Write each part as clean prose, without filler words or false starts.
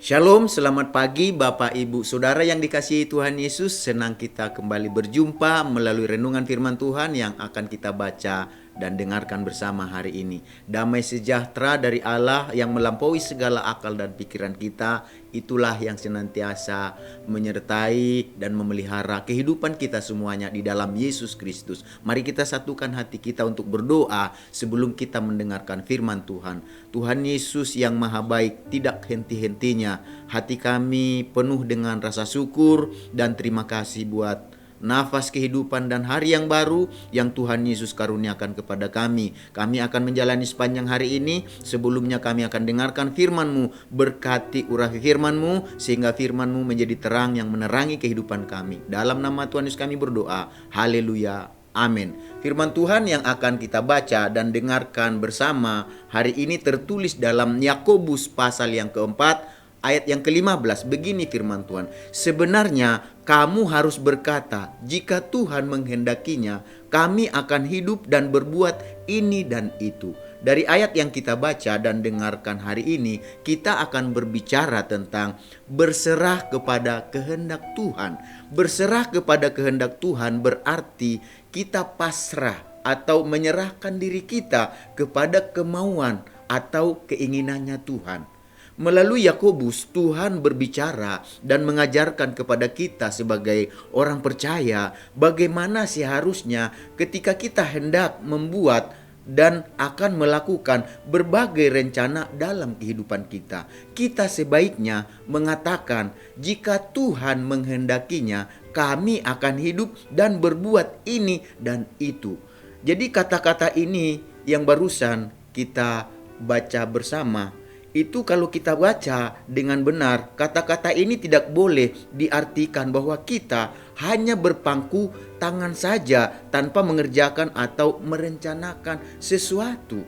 Shalom, selamat pagi Bapak Ibu Saudara yang dikasihi Tuhan Yesus. Senang kita kembali berjumpa melalui renungan firman Tuhan yang akan kita baca dan dengarkan bersama hari ini. Damai sejahtera dari Allah yang melampaui segala akal dan pikiran kita, itulah yang senantiasa menyertai dan memelihara kehidupan kita semuanya di dalam Yesus Kristus. Mari kita satukan hati kita untuk berdoa sebelum kita mendengarkan firman Tuhan. Tuhan Yesus yang maha baik, tidak henti-hentinya hati kami penuh dengan rasa syukur dan terima kasih buat nafas kehidupan dan hari yang baru yang Tuhan Yesus karuniakan kepada kami. Kami akan menjalani sepanjang hari ini. Sebelumnya kami akan dengarkan firman-Mu. Berkati urapi firman-Mu sehingga firman-Mu menjadi terang yang menerangi kehidupan kami. Dalam nama Tuhan Yesus kami berdoa. Haleluya. Amin. Firman Tuhan yang akan kita baca dan dengarkan bersama hari ini tertulis dalam Yakobus pasal yang keempat ayat yang ke-15. Begini firman Tuhan. Sebenarnya kamu harus berkata, jika Tuhan menghendakinya, kami akan hidup dan berbuat ini dan itu. Dari ayat yang kita baca dan dengarkan hari ini, kita akan berbicara tentang berserah kepada kehendak Tuhan. Berserah kepada kehendak Tuhan berarti kita pasrah atau menyerahkan diri kita kepada kemauan atau keinginannya Tuhan. Melalui Yakobus, Tuhan berbicara dan mengajarkan kepada kita sebagai orang percaya bagaimana seharusnya ketika kita hendak membuat dan akan melakukan berbagai rencana dalam kehidupan kita. Kita sebaiknya mengatakan, jika Tuhan menghendakinya, kami akan hidup dan berbuat ini dan itu. Jadi kata-kata ini yang barusan kita baca bersama, itu kalau kita baca dengan benar, kata-kata ini tidak boleh diartikan bahwa kita hanya berpangku tangan saja tanpa mengerjakan atau merencanakan sesuatu.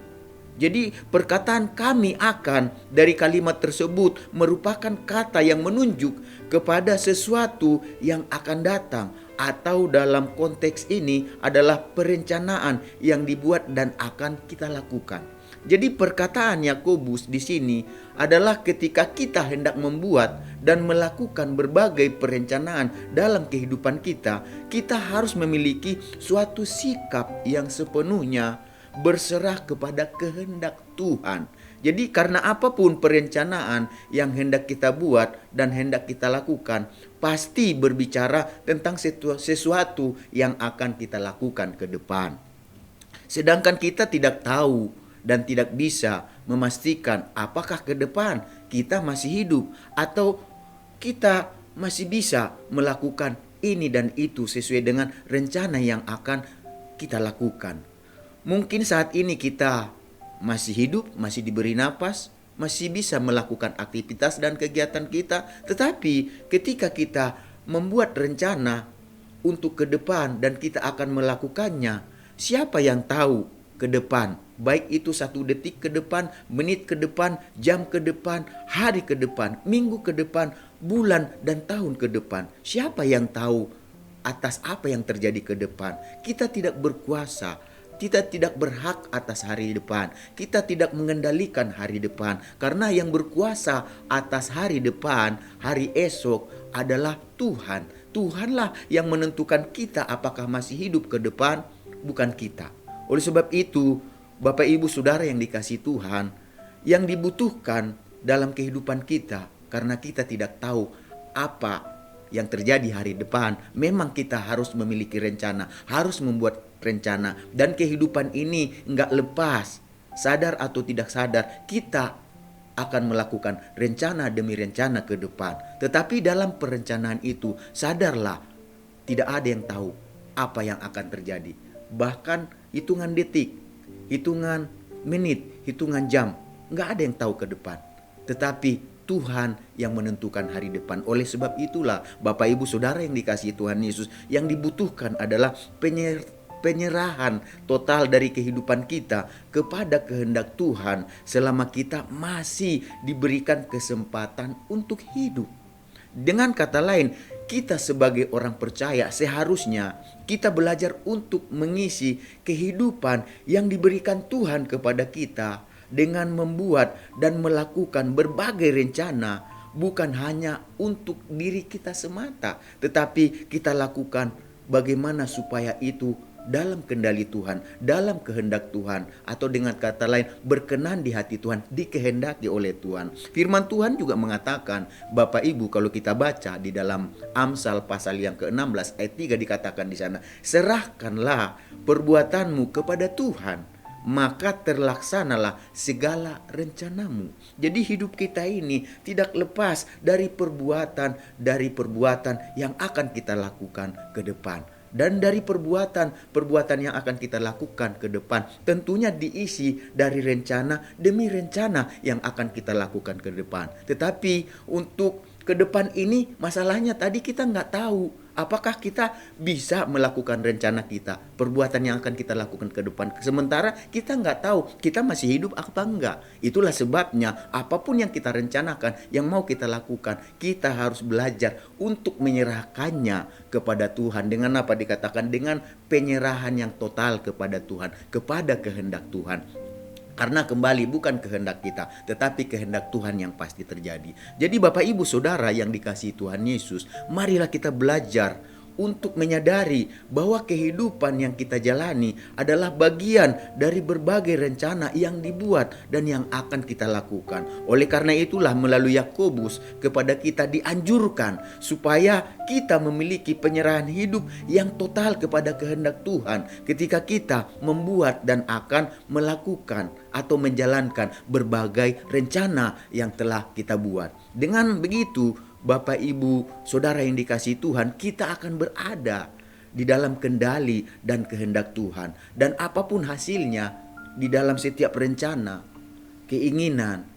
Jadi perkataan kami akan dari kalimat tersebut merupakan kata yang menunjuk kepada sesuatu yang akan datang, atau dalam konteks ini adalah perencanaan yang dibuat dan akan kita lakukan. Jadi perkataan Yakobus di sini adalah ketika kita hendak membuat dan melakukan berbagai perencanaan dalam kehidupan kita, kita harus memiliki suatu sikap yang sepenuhnya berserah kepada kehendak Tuhan. Jadi karena apapun perencanaan yang hendak kita buat dan hendak kita lakukan, pasti berbicara tentang sesuatu yang akan kita lakukan ke depan. Sedangkan kita tidak tahu dan tidak bisa memastikan apakah ke depan kita masih hidup atau kita masih bisa melakukan ini dan itu sesuai dengan rencana yang akan kita lakukan. Mungkin saat ini kita masih hidup, masih diberi napas, masih bisa melakukan aktivitas dan kegiatan kita, tetapi ketika kita membuat rencana untuk ke depan dan kita akan melakukannya, siapa yang tahu ke depan? Baik itu 1 detik ke depan, menit ke depan, jam ke depan, hari ke depan, minggu ke depan, bulan dan tahun ke depan. Siapa yang tahu atas apa yang terjadi ke depan? Kita tidak berkuasa. Kita tidak berhak atas hari depan. Kita tidak mengendalikan hari depan. Karena yang berkuasa atas hari depan, hari esok adalah Tuhan. Tuhanlah yang menentukan kita apakah masih hidup ke depan, bukan kita. Oleh sebab itu, Bapak Ibu Saudara yang dikasihi Tuhan, yang dibutuhkan dalam kehidupan kita, karena kita tidak tahu apa yang terjadi hari depan, memang kita harus memiliki rencana, harus membuat rencana. Dan kehidupan ini enggak lepas, sadar atau tidak sadar, kita akan melakukan rencana demi rencana ke depan. Tetapi dalam perencanaan itu, sadarlah, tidak ada yang tahu apa yang akan terjadi. Bahkan hitungan detik, hitungan menit, hitungan jam, nggak ada yang tahu ke depan. Tetapi Tuhan yang menentukan hari depan. Oleh sebab itulah Bapak Ibu Saudara yang dikasihi Tuhan Yesus, yang dibutuhkan adalah penyerahan total dari kehidupan kita kepada kehendak Tuhan selama kita masih diberikan kesempatan untuk hidup. Dengan kata lain, kita sebagai orang percaya seharusnya kita belajar untuk mengisi kehidupan yang diberikan Tuhan kepada kita dengan membuat dan melakukan berbagai rencana bukan hanya untuk diri kita semata, tetapi kita lakukan bagaimana supaya itu dalam kendali Tuhan, dalam kehendak Tuhan, atau dengan kata lain berkenan di hati Tuhan, dikehendaki oleh Tuhan. Firman Tuhan juga mengatakan, Bapak Ibu, kalau kita baca di dalam Amsal pasal yang ke-16 ayat 3 dikatakan di sana, serahkanlah perbuatanmu kepada Tuhan, maka terlaksanalah segala rencanamu. Jadi hidup kita ini tidak lepas dari perbuatan yang akan kita lakukan ke depan. Dan dari perbuatan yang akan kita lakukan ke depan tentunya diisi dari rencana demi rencana yang akan kita lakukan ke depan. Tetapi untuk ke depan ini masalahnya tadi kita nggak tahu apakah kita bisa melakukan rencana kita, perbuatan yang akan kita lakukan ke depan. Sementara kita nggak tahu kita masih hidup apa enggak. Itulah sebabnya apapun yang kita rencanakan, yang mau kita lakukan, kita harus belajar untuk menyerahkannya kepada Tuhan. Dengan apa dikatakan? Dengan penyerahan yang total kepada Tuhan, kepada kehendak Tuhan. Karena kembali bukan kehendak kita, tetapi kehendak Tuhan yang pasti terjadi. Jadi Bapak Ibu Saudara yang dikasihi Tuhan Yesus, marilah kita belajar untuk menyadari bahwa kehidupan yang kita jalani adalah bagian dari berbagai rencana yang dibuat dan yang akan kita lakukan. Oleh karena itulah melalui Yakobus kepada kita dianjurkan supaya kita memiliki penyerahan hidup yang total kepada kehendak Tuhan ketika kita membuat dan akan melakukan atau menjalankan berbagai rencana yang telah kita buat. Dengan begitu, Bapak, Ibu, Saudara yang dikasihi Tuhan, kita akan berada di dalam kendali dan kehendak Tuhan. Dan apapun hasilnya di dalam setiap rencana, keinginan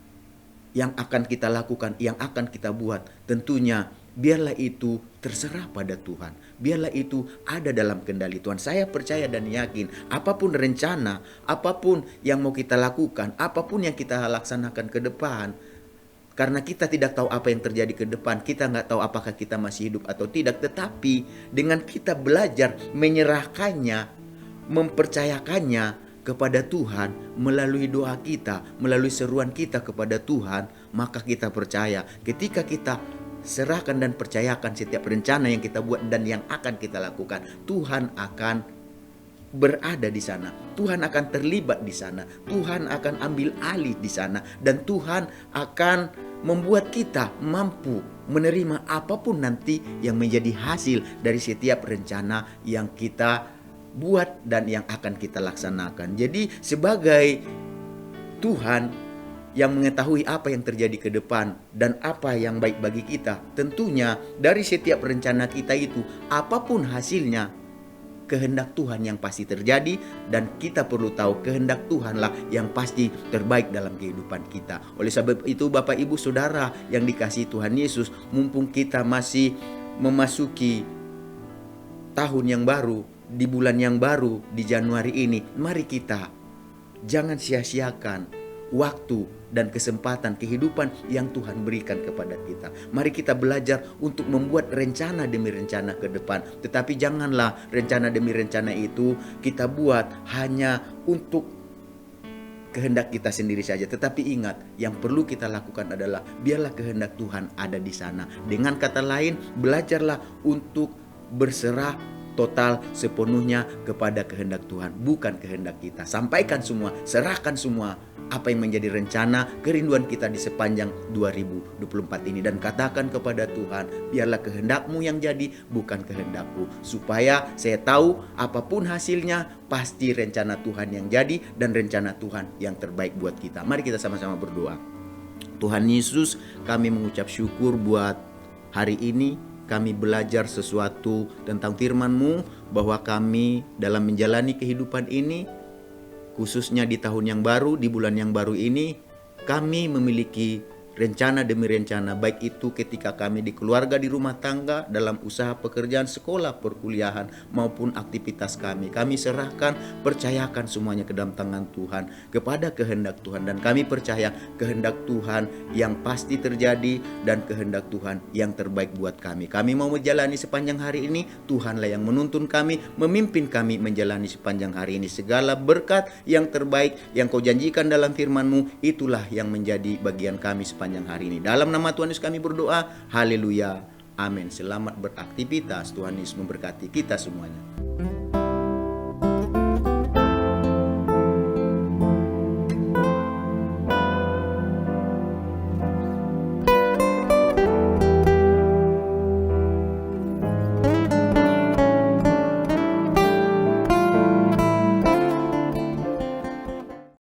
yang akan kita lakukan, yang akan kita buat, tentunya biarlah itu terserah pada Tuhan. Biarlah itu ada dalam kendali Tuhan. Saya percaya dan yakin apapun rencana, apapun yang mau kita lakukan, apapun yang kita laksanakan ke depan, karena kita tidak tahu apa yang terjadi ke depan, kita nggak tahu apakah kita masih hidup atau tidak. Tetapi dengan kita belajar menyerahkannya, mempercayakannya kepada Tuhan melalui doa kita, melalui seruan kita kepada Tuhan, maka kita percaya ketika kita serahkan dan percayakan setiap rencana yang kita buat dan yang akan kita lakukan, Tuhan akan berada di sana. Tuhan akan terlibat di sana. Tuhan akan ambil alih di sana. Dan Tuhan akan membuat kita mampu menerima apapun nanti yang menjadi hasil dari setiap rencana yang kita buat dan yang akan kita laksanakan. Jadi sebagai Tuhan yang mengetahui apa yang terjadi ke depan dan apa yang baik bagi kita, tentunya dari setiap rencana kita itu apapun hasilnya, kehendak Tuhan yang pasti terjadi, dan kita perlu tahu kehendak Tuhanlah yang pasti terbaik dalam kehidupan kita. Oleh sebab itu Bapak Ibu Saudara yang dikasihi Tuhan Yesus, mumpung kita masih memasuki tahun yang baru, di bulan yang baru, di Januari ini, mari kita jangan sia-siakan waktu dan kesempatan kehidupan yang Tuhan berikan kepada kita. Mari kita belajar untuk membuat rencana demi rencana ke depan. Tetapi janganlah rencana demi rencana itu kita buat hanya untuk kehendak kita sendiri saja. Tetapi ingat, yang perlu kita lakukan adalah biarlah kehendak Tuhan ada di sana. Dengan kata lain, belajarlah untuk berserah total sepenuhnya kepada kehendak Tuhan, bukan kehendak kita. Sampaikan semua, serahkan semua apa yang menjadi rencana kerinduan kita di sepanjang 2024 ini, dan katakan kepada Tuhan, biarlah kehendakmu yang jadi, bukan kehendakku. Supaya saya tahu apapun hasilnya pasti rencana Tuhan yang jadi dan rencana Tuhan yang terbaik buat kita. Mari kita sama-sama berdoa. Tuhan Yesus, kami mengucap syukur buat hari ini. Kami belajar sesuatu tentang firman-Mu, bahwa kami dalam menjalani kehidupan ini, khususnya di tahun yang baru, di bulan yang baru ini, kami memiliki rencana demi rencana, baik itu ketika kami di keluarga, di rumah tangga, dalam usaha pekerjaan, sekolah, perkuliahan, maupun aktivitas kami. Kami serahkan, percayakan semuanya ke dalam tangan Tuhan, kepada kehendak Tuhan. Dan kami percaya kehendak Tuhan yang pasti terjadi dan kehendak Tuhan yang terbaik buat kami. Kami mau menjalani sepanjang hari ini, Tuhanlah yang menuntun kami, memimpin kami menjalani sepanjang hari ini. Segala berkat yang terbaik yang Kau janjikan dalam firman-Mu, itulah yang menjadi bagian kami sepanjang sepanjang hari ini. Dalam nama Tuhan Yesus kami berdoa. Haleluya. Amin. Selamat beraktivitas. Tuhan Yesus memberkati kita semuanya.